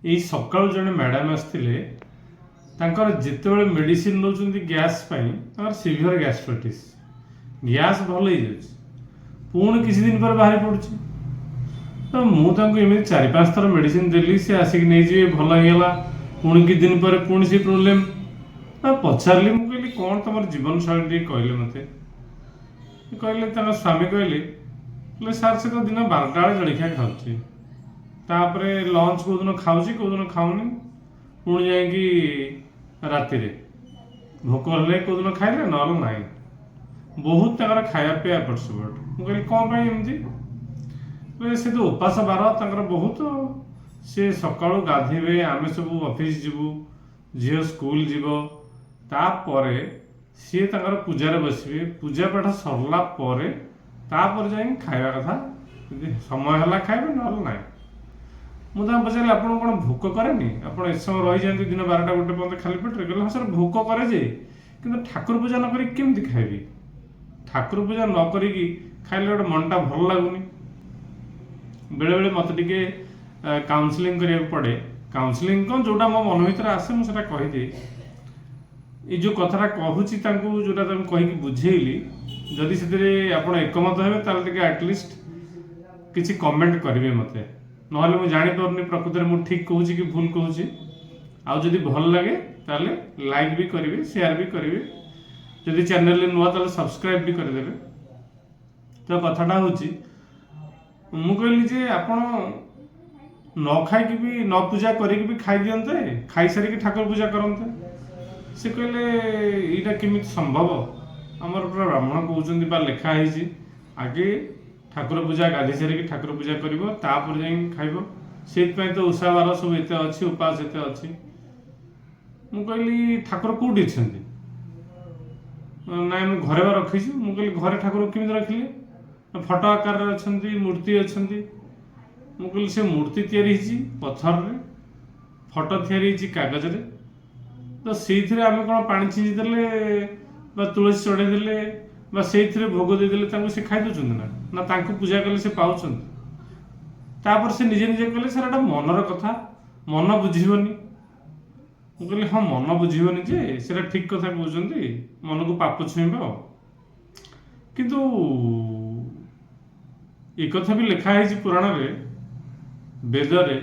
ଏଇ ସକାଳୁ ଜଣେ ମ୍ୟାଡ଼ାମ୍ ଆସିଥିଲେ। ତାଙ୍କର ଯେତେବେଳେ ମେଡ଼ିସିନ୍ ନେଉଛନ୍ତି ଗ୍ୟାସ୍ ପାଇଁ, ତାଙ୍କର ସିଭିୟର ଗ୍ୟାଷ୍ଟ୍ରାଇଟିସ୍, ଗ୍ୟାସ୍ ଭଲ ହେଇଯାଉଛି, ପୁଣି କିଛି ଦିନ ପରେ ବାହାରି ପଡ଼ୁଛି। ତ ମୁଁ ତାଙ୍କୁ ଏମିତି 4-5 ଥର ମେଡ଼ିସିନ୍ ଦେଲି, ସେ ଆସିକି ନେଇଯିବେ, ଭଲ ହେଇଗଲା, ପୁଣି କିଛି ଦିନ ପରେ ପୁଣି ସେ ପ୍ରୋବ୍ଲେମ୍। ପଚାରିଲି, ମୁଁ କହିଲି କ'ଣ ତମର ଜୀବନଶୈଳୀ ଟିକେ କହିଲେ ମୋତେ। କହିଲେ, ତାଙ୍କ ସ୍ୱାମୀ କହିଲେ ସାର୍ ସେ ତ ଦିନ 12ଟା ବେଳେ ଜଳଖିଆ ଖାଉଛି, ତାପରେ ଲଞ୍ଚ କେଉଁଦିନ ଖାଉଛି କେଉଁଦିନ ଖାଉନି, ପୁଣି ଯାଇକି ରାତିରେ ଭୋକ ହେଲେ କେଉଁଦିନ ଖାଇଲେ, ନହେଲେ ନାହିଁ। ବହୁତ ତାଙ୍କର ଖାଇବା ପିଇବା ଏପଟ ସେପଟ। ମୁଁ କହିଲି କ'ଣ ପାଇଁ ଏମିତି? ସେ ତ ଉପାସ ବାର ତାଙ୍କର ବହୁତ। ସେ ସକାଳୁ ଗାଧେଇବେ, ଆମେ ସବୁ ଅଫିସ୍ ଯିବୁ, ଝିଅ ସ୍କୁଲ ଯିବ, ତାପରେ ସିଏ ତାଙ୍କର ପୂଜାରେ ବସିବେ, ପୂଜା ପାଠ ସରିଲା ପରେ ତାପରେ ଯାଇକି ଖାଇବା କଥା, ଯଦି ସମୟ ହେଲା ଖାଇବେ, ନହେଲେ ନାହିଁ। ମୁଁ ତାଙ୍କୁ ପଚାରିଲି, ଆପଣଙ୍କୁ କ'ଣ ଭୋକ କରେନି? ଆପଣ ଏ ସମୟ ରହିଯାଆନ୍ତି ଦିନ 12ଟା 1 ପର୍ଯ୍ୟନ୍ତ ଖାଲି ପେଟରେ? କହିଲେ, ହଁ ସାର୍ ଭୋକ କରେ ଯେ, କିନ୍ତୁ ଠାକୁର ପୂଜା ନ କରିକି କେମିତି ଖାଇବି? ଠାକୁର ପୂଜା ନ କରିକି ଖାଇଲେ ଗୋଟେ ମନଟା ଭଲ ଲାଗୁନି। ବେଳେବେଳେ ମୋତେ ଟିକେ କାଉନସିଲିଂ କରିବାକୁ ପଡ଼େ। କାଉନସିଲିଂ କ'ଣ, ଯେଉଁଟା ମୋ ମନ ଭିତରେ ଆସେ ମୁଁ ସେଇଟା କହିଦିଏ। ଏଇ ଯେଉଁ କଥାଟା କହୁଛି ତାଙ୍କୁ, ଯେଉଁଟା ତାଙ୍କୁ କହିକି ବୁଝେଇଲି, ଯଦି ସେଥିରେ ଆପଣ ଏକମତ ହେବେ ତାହେଲେ ଟିକେ ଆଟଲିଷ୍ଟ କିଛି କମେଣ୍ଟ କରିବେ ମୋତେ, ନହେଲେ ମୁଁ ଜାଣିପାରୁନି ପ୍ରକୃତରେ ମୁଁ ଠିକ୍ କହୁଛି କି ଭୁଲ କହୁଛି। ଆଉ ଯଦି ଭଲ ଲାଗେ ତାହେଲେ ଲାଇକ୍ ବି କରିବେ, ସେୟାର ବି କରିବେ, ଯଦି ଚ୍ୟାନେଲରେ ନୂଆ ତାହେଲେ ସବସ୍କ୍ରାଇବ୍ ବି କରିଦେବେ। ତ କଥାଟା ହେଉଛି, ମୁଁ କହିଲି ଯେ ଆପଣ ନ ଖାଇକି ବି, ନ ପୂଜା କରିକି ବି ଖାଇଦିଅନ୍ତେ, ଖାଇସାରିକି ଠାକୁର ପୂଜା କରନ୍ତେ। ସେ କହିଲେ, ଏଇଟା କେମିତି ସମ୍ଭବ? ଆମର ପୁରା ବ୍ରାହ୍ମଣ କହୁଛନ୍ତି ବା ଲେଖା ହେଇଛି, ଆଗେ ଠାକୁର ପୂଜା, ଗାଧୋଇ ସାରିକି ଠାକୁର ପୂଜା କରିବ, ତାପରେ ଯାଇକି ଖାଇବ। ସେଇଥିପାଇଁ ତ ଓଷା ବାର ସବୁ ଏତେ ଅଛି, ଉପାସ ଏତେ ଅଛି। ମୁଁ କହିଲି, ଠାକୁର କେଉଁଠି ଅଛନ୍ତି? ନାଇଁ ମୁଁ ଘରେ ବା ରଖିଛୁ। ମୁଁ କହିଲି, ଘରେ ଠାକୁର କେମିତି ରଖିଲେ? ଫଟୋ ଆକାରରେ ଅଛନ୍ତି, ମୂର୍ତ୍ତି ଅଛନ୍ତି। ମୁଁ କହିଲି, ସେ ମୂର୍ତ୍ତି ତିଆରି ହେଇଛି ପଥରରେ, ଫଟୋ ତିଆରି ହେଇଛି କାଗଜରେ। ତ ସେଇଥିରେ ଆମେ କ'ଣ ପାଣି ଛିଞ୍ଚି ଦେଲେ ବା ତୁଳସୀ ଚଢ଼େଇ ଦେଲେ ବା ସେଇଥିରେ ଭୋଗ ଦେଇଦେଲେ ତାଙ୍କୁ ସେ ଖାଇ ଦେଉଛନ୍ତି ନା? ନା ତାଙ୍କୁ ପୂଜା କଲେ ସେ ପାଉଛନ୍ତି? ତାପରେ ସେ ନିଜେ ନିଜେ କହିଲେ, ସାର୍ ଏଟା ମନର କଥା, ମନ ବୁଝିବନି। ମୁଁ କହିଲି, ହଁ ମନ ବୁଝିବନି ଯେ, ସେଟା ଠିକ୍ କଥା କହୁଛନ୍ତି, ମନକୁ ପାପ ଛୁଇଁବ। କିନ୍ତୁ ଏ କଥା ବି ଲେଖା ହେଇଛି ପୁରାଣରେ, ବେଦରେ,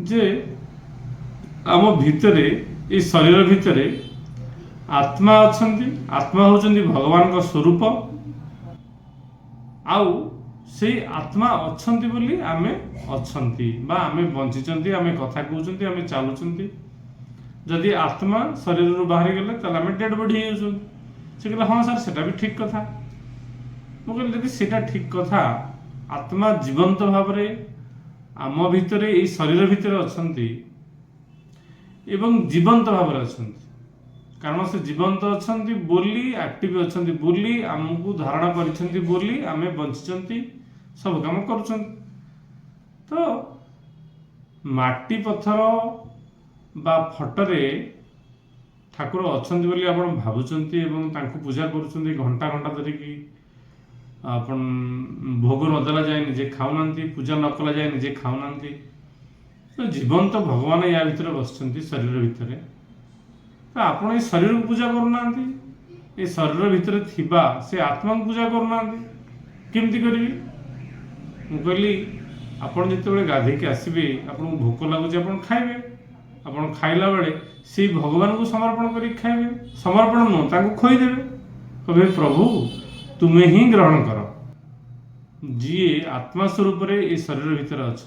ଯେ ଆମ ଭିତରେ, ଏ ଶରୀର ଭିତରେ ଆତ୍ମା ଅଛନ୍ତି। ଆତ୍ମା ହେଉଛନ୍ତି ଭଗବାନଙ୍କ ସ୍ୱରୂପ। ଆଉ ସେଇ ଆତ୍ମା ଅଛନ୍ତି ବୋଲି ଆମେ ଅଛନ୍ତି ବା ଆମେ ବଞ୍ଚିଛନ୍ତି, ଆମେ କଥା କହୁଛନ୍ତି, ଆମେ ଚାଲୁଛନ୍ତି। ଯଦି ଆତ୍ମା ଶରୀରରୁ ବାହାରିଗଲେ ତାହେଲେ ଆମେ ଡେଡ୍ ବଡି ହେଇଯାଉଛନ୍ତି। ସେ କହିଲେ, ହଁ ସାର୍ ସେଟା ବି ଠିକ୍ କଥା। ମୁଁ କହିଲି, ଯଦି ସେଟା ଠିକ୍ କଥା, ଆତ୍ମା ଜୀବନ୍ତ ଭାବରେ ଆମ ଭିତରେ, ଏଇ ଶରୀର ଭିତରେ ଅଛନ୍ତି ଏବଂ ଜୀବନ୍ତ ଭାବରେ ଅଛନ୍ତି। କାରଣ ସେ ଜୀବନ୍ତ ଅଛନ୍ତି ବୋଲି, ଆକ୍ଟିଭ ଅଛନ୍ତି ବୋଲି, ଆମକୁ ଧାରଣ କରିଛନ୍ତି ବୋଲି ଆମେ ବଞ୍ଚିଛନ୍ତି, ସବୁ କାମ କରୁଛନ୍ତି। ତ ମାଟି ପଥର ବା ଫଟୋରେ ଠାକୁର ଅଛନ୍ତି ବୋଲି ଆପଣ ଭାବୁଛନ୍ତି ଏବଂ ତାଙ୍କୁ ପୂଜା କରୁଛନ୍ତି ଘଣ୍ଟା ଘଣ୍ଟା ଧରିକି। ଆପଣ ଭୋଗ ନଦେଲା ଯାଏ ନିଜେ ଖାଉନାହାନ୍ତି, ପୂଜା ନ କଲା ଯାଏ ନିଜେ ଖାଉନାହାନ୍ତି। ତ ଜୀବନ୍ତ ଭଗବାନ ୟା ଭିତରେ ବସିଛନ୍ତି, ଶରୀର ଭିତରେ। ତ ଆପଣ ଏଇ ଶରୀରକୁ ପୂଜା କରୁନାହାନ୍ତି, ଏ ଶରୀର ଭିତରେ ଥିବା ସେ ଆତ୍ମାକୁ ପୂଜା କରୁନାହାନ୍ତି, କେମିତି କରିବେ? ମୁଁ କହିଲି, ଆପଣ ଯେତେବେଳେ ଗାଧେଇକି ଆସିବେ, ଆପଣଙ୍କୁ ଭୋକ ଲାଗୁଛି, ଆପଣ ଖାଇବେ। ଆପଣ ଖାଇଲା ବେଳେ ସେଇ ଭଗବାନଙ୍କୁ ସମର୍ପଣ କରିକି ଖାଇବେ। ସମର୍ପଣ ନୁହଁ, ତାଙ୍କୁ ଖୋଇଦେବେ, କହିବେ, ପ୍ରଭୁ ତୁମେ ହିଁ ଗ୍ରହଣ କର। ଯିଏ ଆତ୍ମା ସ୍ୱରୂପରେ ଏ ଶରୀର ଭିତରେ ଅଛ,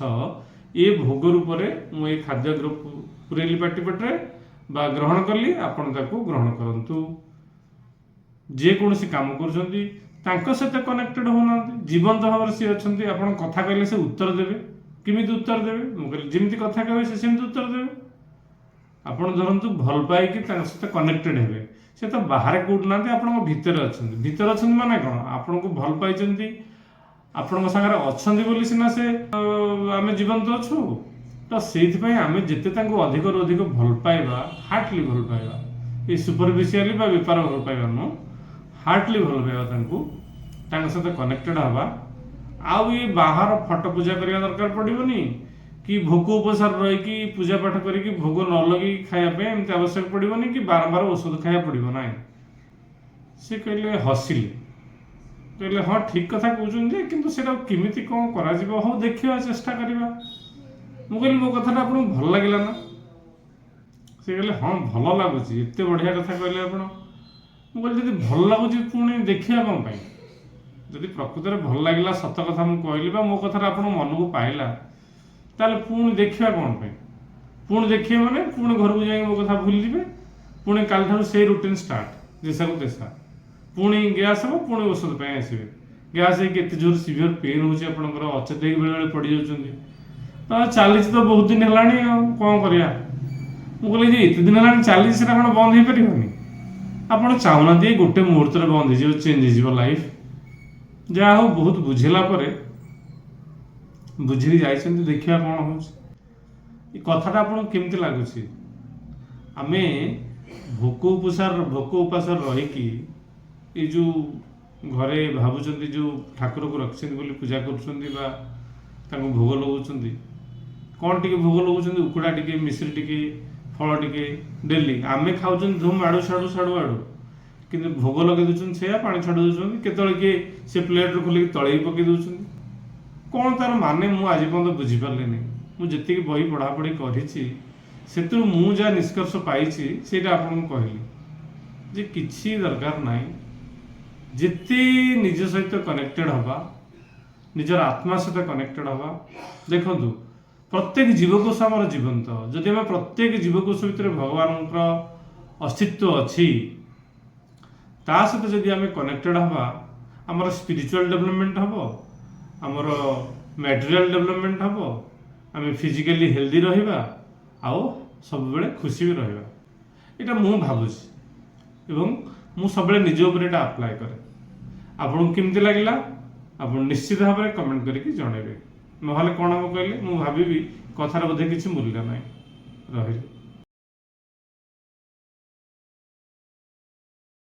ଏ ଭୋଗ ରୂପରେ ମୁଁ ଏ ଖାଦ୍ୟ ପୁରେଇଲି ପାଟି ପେଟରେ ବା ଗ୍ରହଣ କଲି, ଆପଣ ତାକୁ ଗ୍ରହଣ କରନ୍ତୁ। ଯେକୌଣସି କାମ କରୁଛନ୍ତି ତାଙ୍କ ସହିତ କନେକ୍ଟେଡ୍ ହେଉନାହାନ୍ତି, ଜୀବନ୍ତ ଭାବରେ ସେ ଅଛନ୍ତି। ଆପଣ କଥା କହିଲେ ସେ ଉତ୍ତର ଦେବେ। କେମିତି ଉତ୍ତର ଦେବେ? ମୁଁ କହିଲି, ଯେମିତି କଥା କହିବେ ସେ ସେମିତି ଉତ୍ତର ଦେବେ। ଆପଣ ଧରନ୍ତୁ ଭଲ ପାଇକି ତାଙ୍କ ସହିତ କନେକ୍ଟେଡ୍ ହେବେ, ସେ ତ ବାହାରେ କେଉଁଠି ନାହାନ୍ତି, ଆପଣଙ୍କ ଭିତରେ ଅଛନ୍ତି। ଭିତରେ ଅଛନ୍ତି ମାନେ କ'ଣ? ଆପଣଙ୍କୁ ଭଲ ପାଇଛନ୍ତି, ଆପଣଙ୍କ ସାଙ୍ଗରେ ଅଛନ୍ତି ବୋଲି ସିନା ସେ ଆମେ ଜୀବନ୍ତ ଅଛୁ। ତ ସେଇଥିପାଇଁ ଆମେ ଯେତେ ତାଙ୍କୁ ଅଧିକରୁ ଅଧିକ ଭଲ ପାଇବା, ହାର୍ଟଲି ଭଲ ପାଇବା, ଏ ସୁପରଫିସିଆଲି ବା ବେପାର ଭଲ ପାଇବା ନୁହଁ, ହାର୍ଟଲି ଭଲ ପାଇବା, ତାଙ୍କ ସହିତ କନେକ୍ଟେଡ୍ ହେବା। ଆଉ ଏ ବାହାର ଫଟୋ ପୂଜା କରିବା ଦରକାର ପଡ଼ିବନି, कि भोक उपसार रही पूजा पाठ करके भोग न लगे खायापे एमती आवश्यक पड़ोनी कि बारंबार औषध खाया पड़ो ना। से कहले हसिले कहले हाँ ठीक कथा कहते कि केमी कौन कर देखा चेष्टा करवा। मुझे मो कथा आपको भल लगे ना। से कहले हाँ भल लगुच एत बढ़िया कथा कहले आप। मुझे भल लगुच पुणी देखा कौन जदि प्रकृत में भल लगे सत कथा मुझे कहली मो कथा आप मन को पाइला ताल पुणी देखा कौन पुणी देखिए मैंने पुणी घर को जाए मो कथा भूल जाए पुणी काल से रुटीन स्टार्ट जैसा को तैसा पुणी गैस हम पुणी औषध पे आसवे गैस होते जोर सीवियर पेन हो अचेत बेले बेले पड़ जा चली तो बहुत दिन है कौन कर मुझे एत दिन है चली से कौन बंद हो पारनि आप चाहूना गोटे मुहूर्त बंद हो चेंज हो लाइफ जहा हो बहुत बुझेला बुझी जाइए देखा कौन हो कथाटा आपको केमती लगुच आम भोक उपासार रहीकि ये जो घरे भावुं जो ठाकुर को रखिंट पूजा कर भोग लगाउछन्ति कौन टी भोग लगाउछन्ति उकुड़ा टी मिश्री टी फल टी डेली आमे खाऊँ धूम आड़ू साड़ू साड़ू आड़ू किंतु भोग लगे दूसरी से पानी छाड़ दूसरी केतले किए से प्लेट रू खोलिक तले पकई दूसरी कौन तार माने मु आज पर्यटन बुझीपारे मुझे बही पढ़ापढ़ी करी मु जहाँ निष्कर्ष पाई से आपको कहली जे किसी दरकार ना जिते निज सहित कनेक्टेड हवा निजर आत्मा सहित कनेक्टेड हवा देखु प्रत्येक जीवकोश आम जीवंत जदि आम प्रत्येक जीवकोश भितर भगवान अस्तित्व अच्छी ता सहित जदि आम कनेक्टेड हवा आमर स्पिरिचुअल डेवलपमेंट हम आमर मैटेरियल डेवलपमेंट हम आम फिजिकली हेल्दी रहिबा आउ सब बेले खुशी भी रहिबा एटा मु भाबुछि एवं मु सब निज उपर एटा अप्लाई करे आपन केमती लागिला आप निश्चित भाव में कमेंट करके जनइबे ना कौन हम कहले मु भावी कथार बोधे किसी मूल्य ना रही।